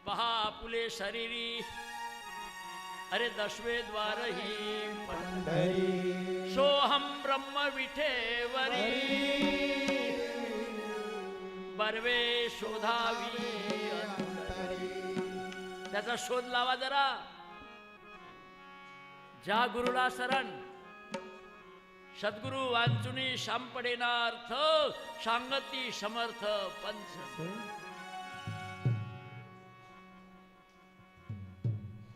पहा पुले शरीरी अरे दशवे द्वार ही पंढरी सोहम ब्रह्म विठेवरी बर्वे शोधावी त्याचा शोध लावा जरा. ज्या गुरुला शरण सद्गुरु वांचुनी शांपडेना अर्थ सांगती समर्थ पंच.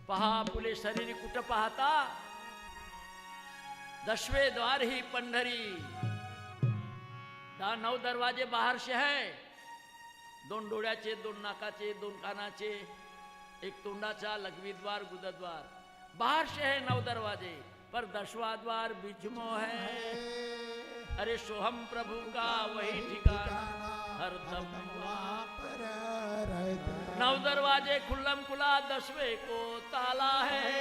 पहा पुले शरीरी कुठं पाहता दशवे द्वार ही पंढरी. 9 दरवाजे बाहर से है. 2 डोळ्याचे 2 नाकाचे 2 कानाचे 1 तोंडाचा लघवी द्वार गुदद्वार. बाहर से है 9 दरवाजे पर 10वां द्वार बीच में है. अरे सोहम प्रभु का वही ठिकाना हरदम 9 दरवाजे खुल्लम खुला 10वें को ताला है.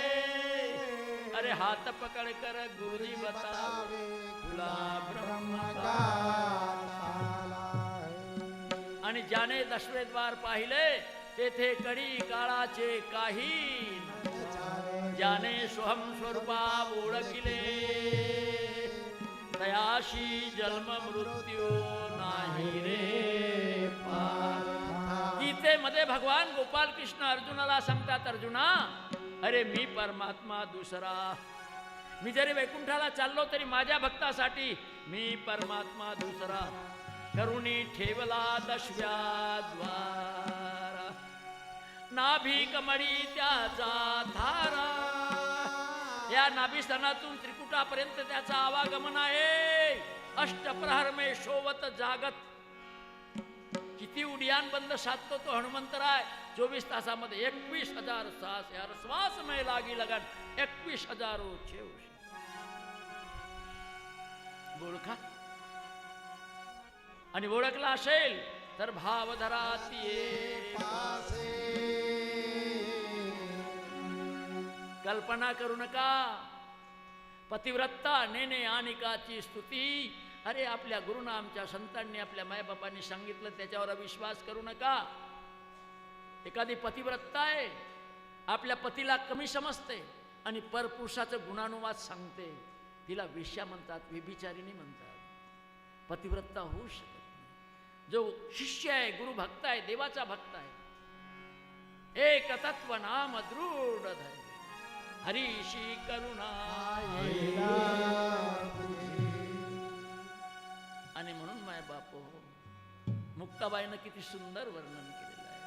अरे हाथ पकड़ कर गुरुजी बतावे खुला ब्रह्म का. आणि ज्याने 10वें द्वार पाहिले तेथे कडी काळाचे काही. ज्याने सोहम स्वरूपा ओळखिले तयाशी जन्म मृत्यू नाही रे. गीतेमध्ये भगवान गोपाल कृष्ण अर्जुनाला सांगतात, अर्जुना अरे मी परमात्मा दुसरा. मी जरी वैकुंठाला चाललो तरी माझ्या भक्तासाठी मी परमात्मा दुसरा. करुणी ठेवला 10व्या द्वारा नाभी कमळी त्याचा धारा. या नाभिस्थानातून त्रिकुटापर्यंत त्याचा आवागमन आहे. अष्टप्रहर में शोवत जागत. किती उडियान बंद साधतो तो हनुमंतराय. 24 तासामध्ये 21,000 श्वास. यार श्वास में लागी लगन 21,000 ओळखा. आणि ओळखला असेल तर भावधराती कल्पना करू नका. पतिव्रता नेने आनिकाची स्तुती. अरे आपल्या गुरुना आमच्या संतांनी आपल्या मायबापांनी सांगितलं त्याच्यावर विश्वास करू नका. एखादी पतिव्रता आहे आपल्या पतीला कमी समजते आणि परपुरुषाचं गुणानुवाद सांगते. तिला वेश्या म्हणतात, व्यभिचारिणी म्हणतात. पतिव्रता होऊ शकत नाही. जो शिष्य आहे गुरु भक्त आहे देवाचा भक्त आहे एक तत्व नाम दृढ धरे हरीशी करुणा. आणि म्हणून माय बापो मुक्ताबाईनं किती सुंदर वर्णन केलेलं आहे.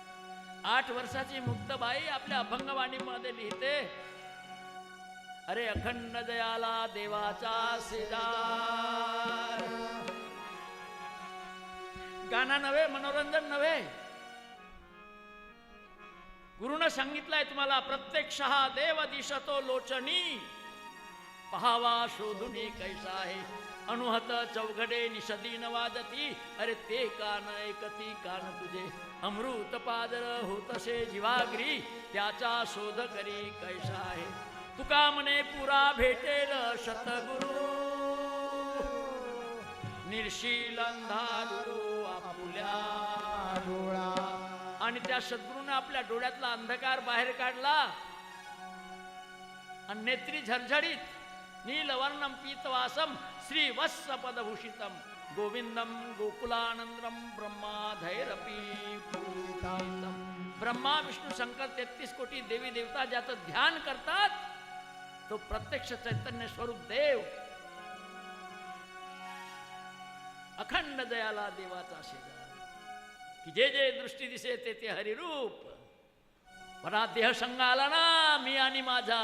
8 वर्षाची मुक्ताबाई आपल्या अभंगवाणीमध्ये लिहिते, अरे अखंड दयाला देवाचा शेजार. गाणं नव्हे, मनोरंजन नव्हे. गुरुनं सांगितलंय तुम्हाला प्रत्यक्षः देव दिसतो लोचनी. पहावा शोधुनी कैसा आहे अनुहत चौघडे निषदी न वाजती. अरे ते कान ऐकती कान तुझे अमृत पादर होतसे जीवाग्री. त्याचा शोध करी कैसा आहे तुका म्हणे पुरा भेटेल शतगुरु. निर्शील अंधारू आपुल्या डोळा. आणि त्या सद्गुरूने आपल्या डोळ्यातला अंधकार बाहेर काढला आणि नेत्री झरझरीत नीलवर्णम पीतवासम श्रीवत्स पदभूषितम गोविंदम गोकुलानंदम ब्रह्माधैरपी पूजितम. ब्रह्मा विष्णू शंकर 33 कोटी देवी देवता ज्याचं ध्यान करतात तो प्रत्यक्ष चैतन्य स्वरूप देव. अखंड दयाला देवाचा शेजार. की जे जे दृष्टी दिसे ते ते हरिरूप. परा देह संग आला ना मी आणि माझा.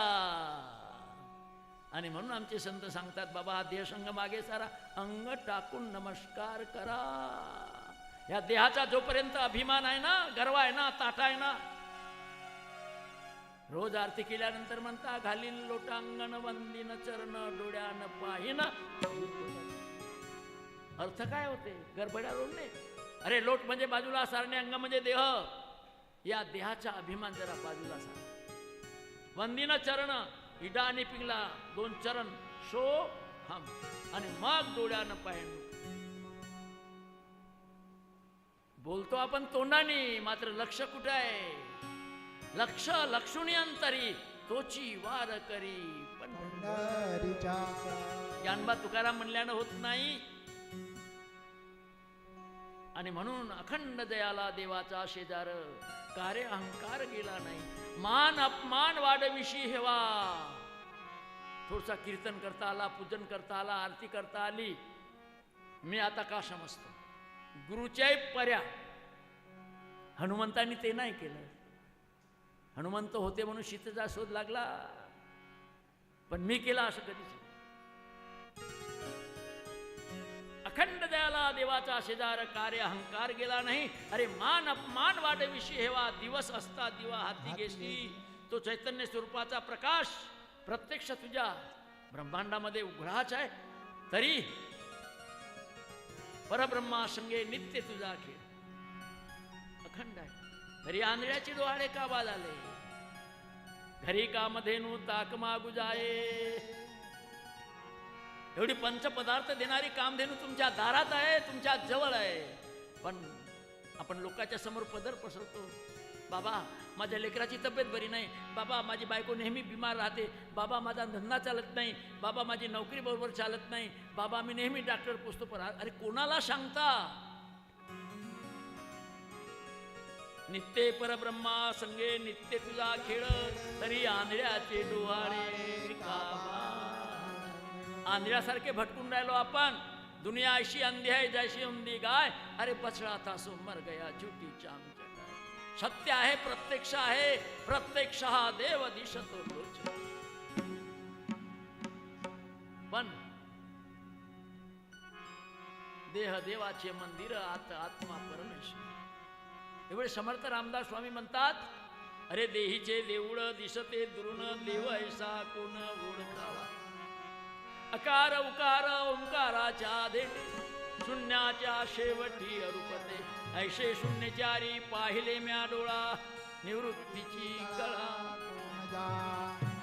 आणि म्हणून आमचे संत सांगतात बाबा हा देह संग मागे सारा अंग टाकून नमस्कार करा. या देहाचा जोपर्यंत अभिमान आहे ना, गर्व आहे ना, ताठा आहे ना, रोज आरती केल्यानंतर म्हणता घालीन लोटांगण वंदीन चरण डोळ्यान पाहिन. अर्थ काय होते गरबड्या रोडणे. अरे लोट म्हणजे बाजूला सारणे, अंग म्हणजे देह. या देहाचा अभिमान जरा बाजूला सार. वंदीन चरण इडा आणि पिंगला 2 चरण शो हम आणि मग डोळ्यानं पाहिन. बोलतो आपण तोंडाने मात्र लक्ष कुठे आहे. लक्ष लक्षुणी अंतरी तोची वार करी पंढरीच्या ज्ञानबा तुकाराम म्हणल्यानं होत नाही. आणि म्हणून अखंड दयाला देवाचा शेजार, कार्य अहंकार गेला नाही, मान अपमान वाढविशी हेवा. थोडसा कीर्तन करता आला, पूजन करता आला, आरती करता आली, मी आता का समजतो. गुरुच्या पर्या हनुमंतांनी ते नाही केलं. हनुमंत होते म्हणून सीतेचा शोध लागला, पण मी केला असं कधीच नाही. अखंड दयाला देवाचा शेजार, कार्य अहंकार गेला नाही. अरे मान अपमान वाढविशी हेवा, दिवस असता दिवा हाती घेशी. तो चैतन्य स्वरूपाचा प्रकाश प्रत्यक्ष तुझ्या ब्रह्मांडामध्ये उघडाच आहे, तरी परब्रह्मा संगे नित्य तुझा खेळ अखंड आहे. तरी आंधळ्याची डोहाळे का बाद आले, घरी कामधेनू ताक मागू जाये. एवढी पंचपदार्थ देणारी कामधेनू तुमच्या दारात आहे, तुमच्या जवळ आहे, पण आपण लोकांच्या समोर पदर पसरतो. बाबा माझ्या लेकराची तब्येत बरी नाही, बाबा माझी बायको नेहमी बिमार राहते, बाबा माझा धंदा चालत नाही, बाबा माझी नोकरी बरोबर चालत नाही, बाबा मी नेहमी डॉक्टर पोचतो. पण अरे कोणाला सांगता. नित्य परब्रह्मा संगे नित्य तुझा खेळ, तरी आंधळ्याचे डोहाळे का. आंधळ्यासारखे भटकून राहिलो आपण. दुनिया अशी अंधी आहे जैशी उंदी गाय, अरे बछड़ा था सो मर गया झूठी चाम चटाय. सत्य आहे, प्रत्यक्ष आहे, प्रत्यक्ष हा देव दिसतो तोच. पण देह देवाचे मंदिर, आत आत्मा परमेश्वर. एवढे समर्थ रामदास स्वामी म्हणतात, अरे देहीचे देऊळ दिसते दुरून, देव ऐसा कोण ओळखावा. अकार उकार ओंकाराच्या देते, शून्याच्या शेवटी अरूपते. ऐशे शून्यचारी पाहिले म्या डोळा, निवृत्तीची कळा.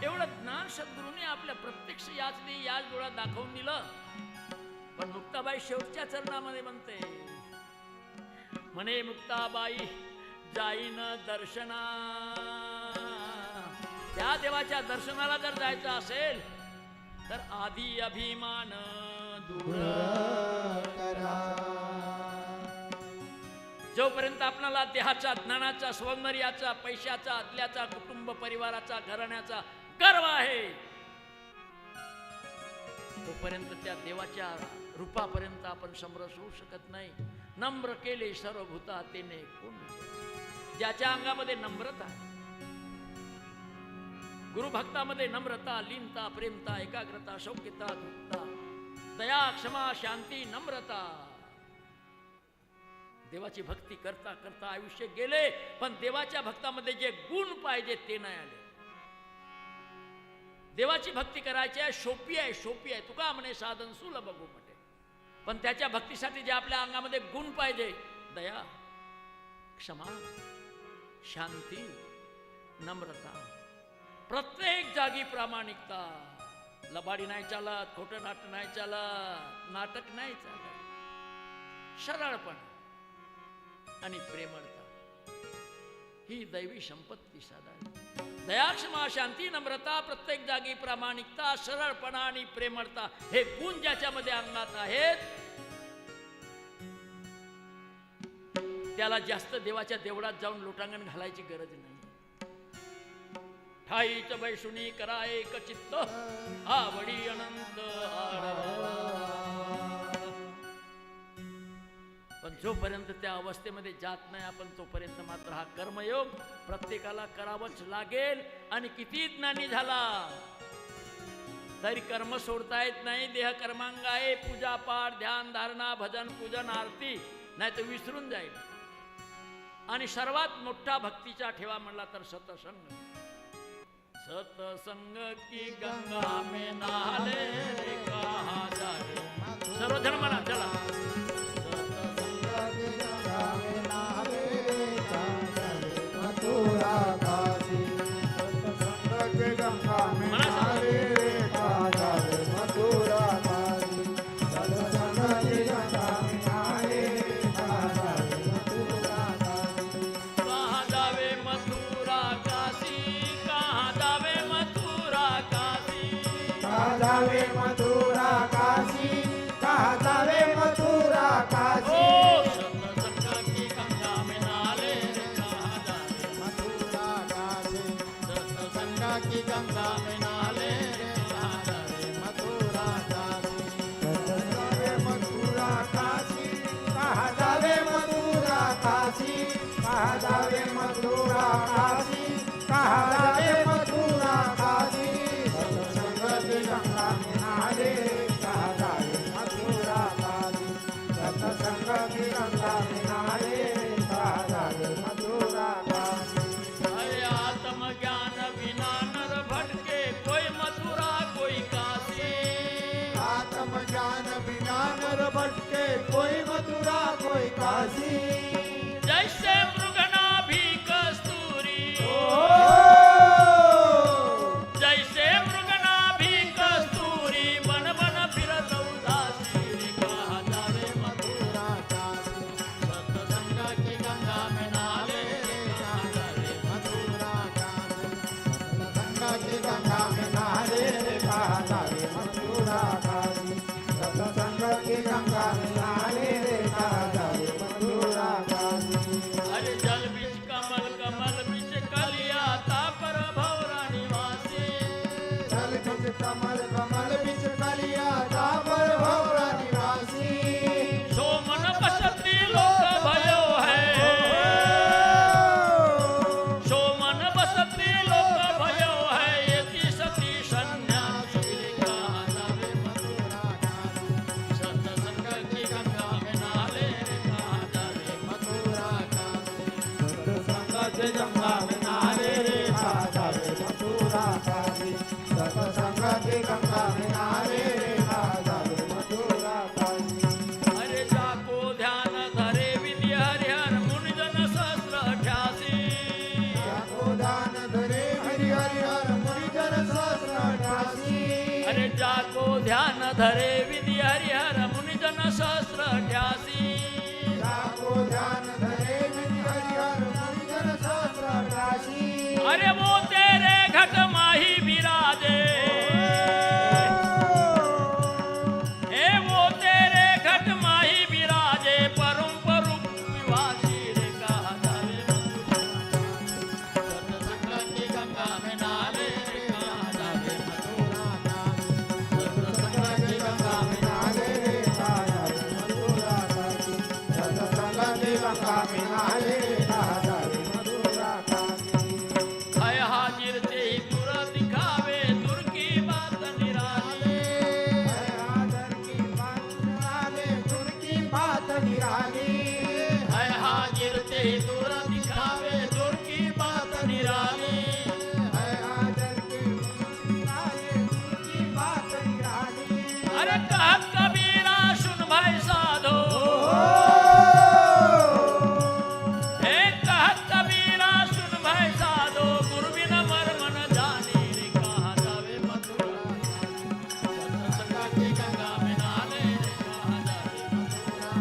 एवढं ज्ञान सद्गुरूने आपल्या प्रत्यक्ष याच डोळ्यात दाखवून दिलं. पण मुक्ताबाई शेवटच्या चरणामध्ये म्हणते, म्हणे मुक्ताबाई जाईन दर्शना. त्या देवाच्या दर्शनाला जर जायचं असेल तर आधी अभिमान दूर करा. जोपर्यंत आपल्याला देहाचा, ज्ञानाचा, सौंदर्याचा, पैशाचा, आतल्याचा, कुटुंब परिवाराचा, घराण्याचा गर्व आहे, तोपर्यंत त्या देवाच्या रूपापर्यंत आपण समरस होऊ शकत नाही. नम्र केले सर्व भूता तेने कोण. ज्याच्या अंगामध्ये नम्रता, गुरुभक्तामध्ये नम्रता, लीनता, प्रेमता, एकाग्रता, शौक्यता, धूर्तता, दया, क्षमा, शांती, नम्रता. देवाची भक्ती करता करता आयुष्य गेले, पण देवाच्या भक्तामध्ये जे गुण पाहिजे ते नाही आले. देवाची भक्ती करायची आहे, सोपी आहे, सोपी आहे. तुका म्हणे साधन सुलभ बघू म्हणे, पण त्याच्या भक्तीसाठी जे आपल्या अंगामध्ये गुण पाहिजे, दया, क्षमा, शांती, नम्रता, प्रत्येक जागी प्रामाणिकता. लबाडी नाही चालत, खोटं नाटक नाही चालत, नाटक नाही चालत, सरळपण आणि प्रेमळता ही दैवी संपत्ती साधा. दया, क्षमा, शांती, नम्रता, प्रत्येक जागी प्रामाणिकता, सरळपणा आणि प्रेमळता हे गुण ज्याच्यामध्ये अंगात आहेत, त्याला जास्त देवाच्या देवळात जाऊन लोटांगण घालायची गरज नाही. ठाईच बैसुनी करा एक चित्त, आवडी अनंत पण जोपर्यंत त्या अवस्थेमध्ये जात नाही आपण, तोपर्यंत मात्र हा कर्मयोग प्रत्येकाला करावंच लागेल. आणि किती ज्ञानी झाला तरी कर्म सोडता येत नाही. देह कर्मांग आहे, पूजा पाठ, ध्यान, धारणा, भजन, पूजन, आरती, नाही तर विसरून जाईल. आणि सर्वात मोठा भक्तीचा ठेवा म्हणला तर सतसंग. सतसंग की गंगा में नहाले रे कहा जाए. सर्वजण म्हणा चला. कहा जावे मथुरा का की गंगा में नहाले रे कहाँ जावे मथुरा काशी जावे मथुरा काशी कहाँ जावे मथुरा काशी कहाँ जावे मथुरा काशी कहाँ जावे मथुरा काशी सत्संग की गंगा में नहाले कहाँ जावे मथुरा काशी सत्संग की गंगा में नहाले कहाँ जावे मथुरा काशी अरे आत्म ज्ञान बिना नर भटके कोई मथुरा कोई काशी आत्म ज्ञान बिना नर भटके कोई मथुरा कोई काशी जैसे मृगना भी कस्तूरी जैसे मृगना भी कस्तूरी बन बन फिरत उदासी रे कहाँ जावे मथुरा काशी सत्संग की गंगा में नहाले रे कहाँ जावे मथुरा काशी सत्संग की गंगा में नहाले रे कहाँ जावे मथुरा काशी सत्संग की गंगा में नहाले रे कहाँ जावे मथुरा काशी अरे जल बीच कमल कमल बीच कलिया ता पर भौरा निवासी जल कुंज कमल कमल बिच कलिया तापर भौरा निवासी सो मन बसती लोक भयो है सो मन बसती लोक भयो है यति सती सन्यासी रे कहाँ जावे मथुरा काशी सत्संग की गंगा में नहाले रे कहाँ जावे मथुरा काशी सत्संग की गंगा में नहाले रे कहाँ जावे मथुरा काशी सत्संग की गंगा में नहाले रे कहाँ जावे मथुरा काशी अरे जाको ध्यान धरे विधि हरिहर मुनिजन सहस्र अठ्यासी जाको दान धरे हरि हरि हर मुनिजन सहस्र अठासी अरे जाको ध्यान धरे विधि हरिहर मुनिजन सहस्र अठ्यासी जाको ध्यान धरे हरि हरि हर मुनिजन सहस्र अठासी अरे वो तेरे घट माही विराजे ए वो तेरे घट माही विराजे परुम परुम विवासी रे कहाँ जावे सत्संग की गंगा में नहाले रे कहाँ जावे मथुरा काशी सत्संग की गंगा में नहाले रे कहाँ जावे मथुरा काशी सत्संग की गंगा में नहाले रे कहाँ जावे मथुरा काशी है हाजिर ते ही दूर दिखावे दूर की बात निराले आदर की बात निराले गुर की बात निराली है हाजिर ते ही दूर दिखावे दूर की बात निराले है आदर की निराले गुर की बात निराली अरे कहत कबीरा सुन भाई साधो हे कहत कबीरा सुन भाई साधो गुरु बिन मर्म न जानी रे कहाँ जावे मथुरा सत्संग की गंगा में नहाले रे कहाँ जावे मथुरा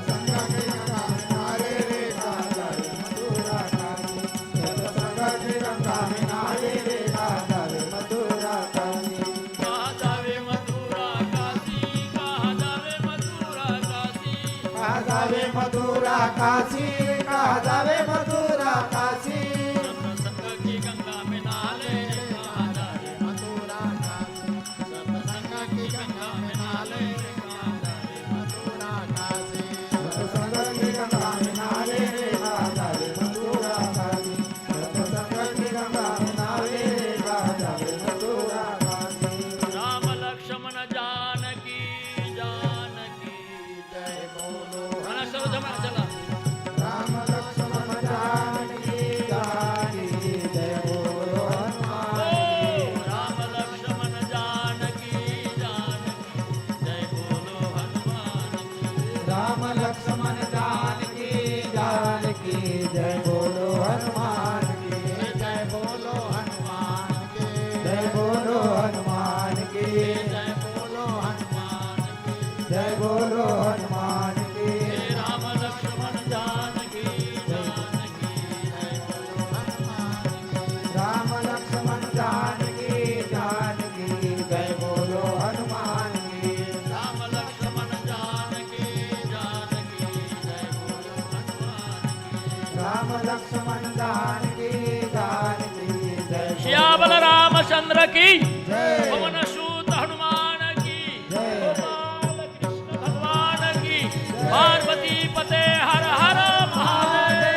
सत्संग की गंगा में नहाले रे कहाँ जावे मथुरा काशी सत्संग की गंगा में नहाले रे कहाँ जावे मथुरा काशी कहाँ जावे मथुरा काशी कहाँ जावे मथुरा काशी कहाँ जावे मथुरा काशी कहाँ जावे मथुरा काशी सत्संग की गंगा में नहाले रे कहाँ जावे मथुरा काशी सत्संग की गंगा में नहाले रे कहाँ जावे मथुरा काशी सत्संग की गंगा में नहाले रे कहाँ जावे मथुरा काशी सत्संग की गंगा में नहाले रे कहाँ जावे मथुरा काशी राम लक्ष्मण जानकी जानकी जय बोलो हना सर्व जमा चला राम लक्ष्मण रामचंद्र की जय पवन सूत हनुमान की जय। गोपाल कृष्ण भगवान की पार्वती पते हर हर महादेव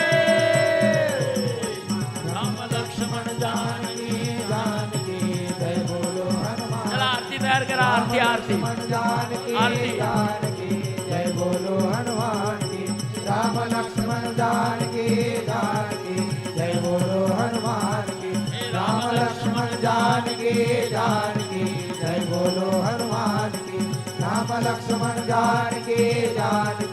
राम लक्ष्मण जानकी जानकी जय बोलो हनुमान चला आरती तयार करा आरती आरती जानकी आरती। जानकी जय बोलो हनुमान की राम लक्ष्मण जानकी जानकी जय बोलो हनुमान की राम लक्ष्मण जानकी जानकी जय बोलो हनुमान की राम लक्ष्मण जानकी जानकी